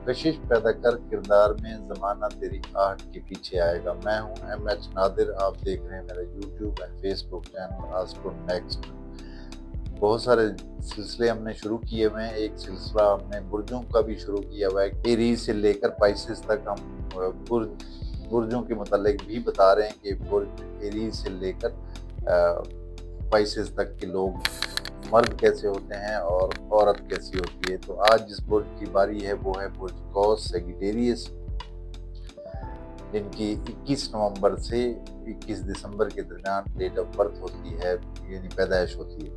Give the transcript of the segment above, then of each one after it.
کشش پیدا کر کردار میں زمانہ تیری آہٹ کے پیچھے آئے گا۔ میں ہوں MH نادر، آپ دیکھ رہے ہیں میرا YouTube and Facebook channel ask for next. بہت سارے سلسلے ہم نے شروع کیے ہوئے ہیں۔ ایک سلسلہ ہم نے برجوں کا بھی شروع کیا ہوا ہے، ایریز سے لے کر پائسس تک ہم برجوں کے متعلق بھی بتا رہے ہیں کہ برج ایریز سے لے کر پائسس تک کے لوگ مرد کیسے ہوتے ہیں اور عورت کیسی ہوتی ہے۔ تو آج جس برج کی باری ہے وہ ہے برج قوس سیگیٹیریس، جن کی 21 نومبر سے 21 دسمبر کے درمیان ڈیٹ آف برتھ ہوتی ہے، یعنی پیدائش ہوتی ہے،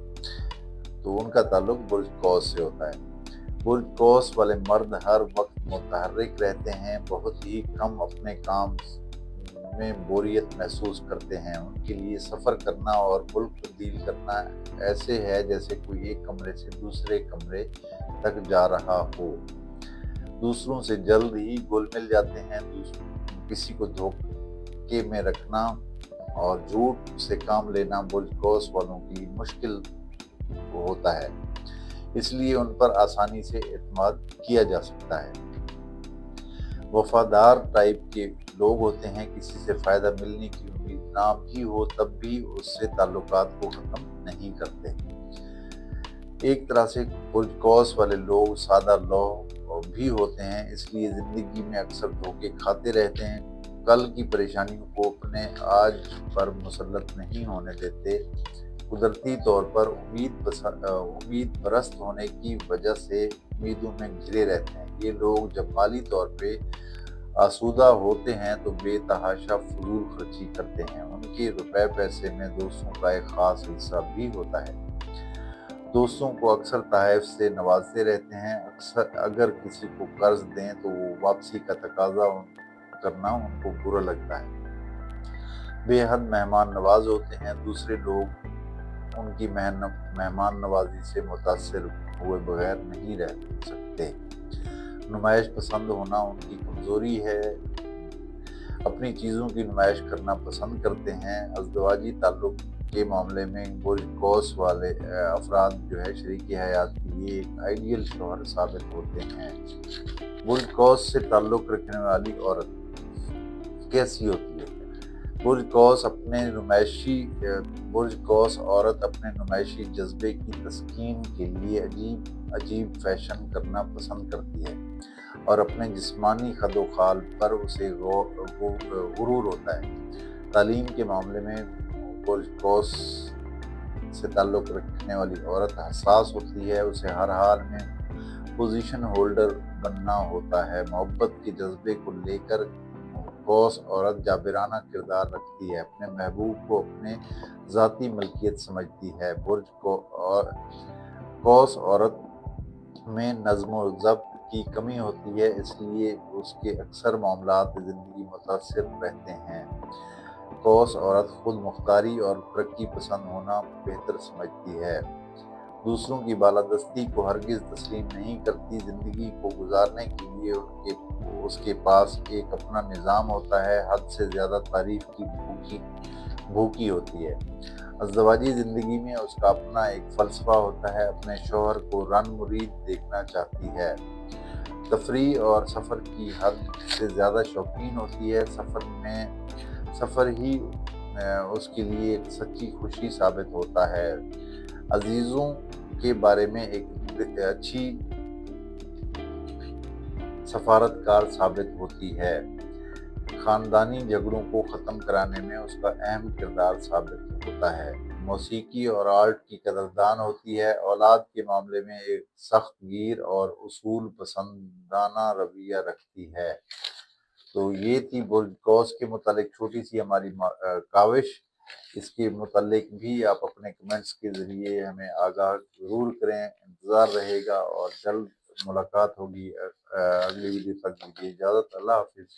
تو ان کا تعلق برج قوس سے ہوتا ہے۔ برج قوس والے مرد ہر وقت متحرک رہتے ہیں، بہت ہی کم اپنے کام میں بوریت محسوس کرتے ہیں۔ ان کے لیے سفر کرنا اور ملک تبدیل کرنا ایسے ہے جیسے کوئی ایک کمرے سے دوسرے کمرے تک جا رہا ہو۔ دوسروں سے جلد ہی گھل مل جاتے ہیں، کسی کو دھوکے میں رکھنا اور جھوٹ سے کام لینا برج قوس والوں کی مشکل ہوتا ہے، اس لیے ان پر آسانی سے اعتماد کیا جا سکتا ہے۔ وفادار ٹائپ کے لوگ ہوتے ہیں، کسی سے فائدہ ملنے کی امید نہ بھی ہو تب بھی اس سے تعلقات کو ختم نہیں کرتے۔ ایک طرح سے برج قوس والے لوگ سادہ لوح بھی ہوتے ہیں، اس لیے زندگی میں اکثر دھوکے کھاتے رہتے ہیں، کل کی پریشانیوں کو اپنے آج پر مسلط نہیں ہونے دیتے۔ قدرتی طور پر امید پرست ہونے کی وجہ سے امیدوں میں گھرے رہتے ہیں۔ یہ لوگ جب مالی طور پہ آسودہ ہوتے ہیں تو بے تحاشا فضول خرچی کرتے ہیں۔ ان کے روپے پیسے میں دوستوں کا ایک خاص حصہ بھی ہوتا ہے۔ دوستوں کو اکثر تحائف سے نوازتے رہتے ہیں، اگر کسی کو قرض دیں تو وہ واپسی کا تقاضا کرنا ان کو برا لگتا ہے۔ بے حد مہمان نواز ہوتے ہیں، دوسرے لوگ ان کی مہمان نوازی سے متاثر ہوئے بغیر نہیں رہ سکتے۔ نمائش پسند ہونا ان کی کمزوری ہے، اپنی چیزوں کی نمائش کرنا پسند کرتے ہیں۔ ازدواجی تعلق کے معاملے میں برج قوس والے افراد جو ہے شریک حیات کے لیے ایک آئیڈیل شوہر ثابت ہوتے ہیں۔ برج قوس سے تعلق رکھنے والی عورت کیسی ہوتی ہے؟ برج قوس عورت اپنے نمائشی جذبے کی تسکین کے لیے عجیب فیشن کرنا پسند کرتی ہے اور اپنے جسمانی خد و خال پر اسے غرور ہوتا ہے۔ تعلیم کے معاملے میں برج قوس سے تعلق رکھنے والی عورت حساس ہوتی ہے، اسے ہر حال میں پوزیشن ہولڈر بننا ہوتا ہے۔ محبت کے جذبے کو لے کر قوس عورت جابرانہ کردار رکھتی ہے، اپنے محبوب کو اپنے ذاتی ملکیت سمجھتی ہے۔ برج قوس عورت میں نظم و ضبط کی کمی ہوتی ہے، اس لیے اس کے اکثر معاملات زندگی متاثر رہتے ہیں۔ قوس عورت خود مختاری اور ترقی پسند ہونا بہتر سمجھتی ہے، دوسروں کی بالادستی کو ہرگز تسلیم نہیں کرتی۔ زندگی کو گزارنے کے لیے اس کے پاس ایک اپنا نظام ہوتا ہے، حد سے زیادہ تعریف کی بھوکی ہوتی ہے۔ ازدواجی زندگی میں اس کا اپنا ایک فلسفہ ہوتا ہے، اپنے شوہر کو رن مرید دیکھنا چاہتی ہے، تفریح اور سفر کی حد سے زیادہ شوقین ہوتی ہے۔ سفر ہی اس کے لیے ایک سچی خوشی ثابت ہوتا ہے۔ عزیزوں کے بارے میں ایک اچھی سفارتکار ثابت ہوتی ہے۔ خاندانی جھگڑوں کو ختم کرانے میں اس کا اہم کردار ثابت ہوتا ہے۔ موسیقی اور آرٹ کی قدردان ہوتی ہے۔ اولاد کے معاملے میں ایک سخت گیر اور اصول پسندانہ رویہ رکھتی ہے۔ تو یہ تھی برج قوس کے متعلق چھوٹی سی ہماری کاوش۔ اس کے متعلق بھی آپ اپنے کمنٹس کے ذریعے ہمیں آگاہ ضرور کریں، انتظار رہے گا اور جلد ملاقات ہوگی۔ اگلی ویڈیو تک دیجیے اجازت، اللہ حافظ۔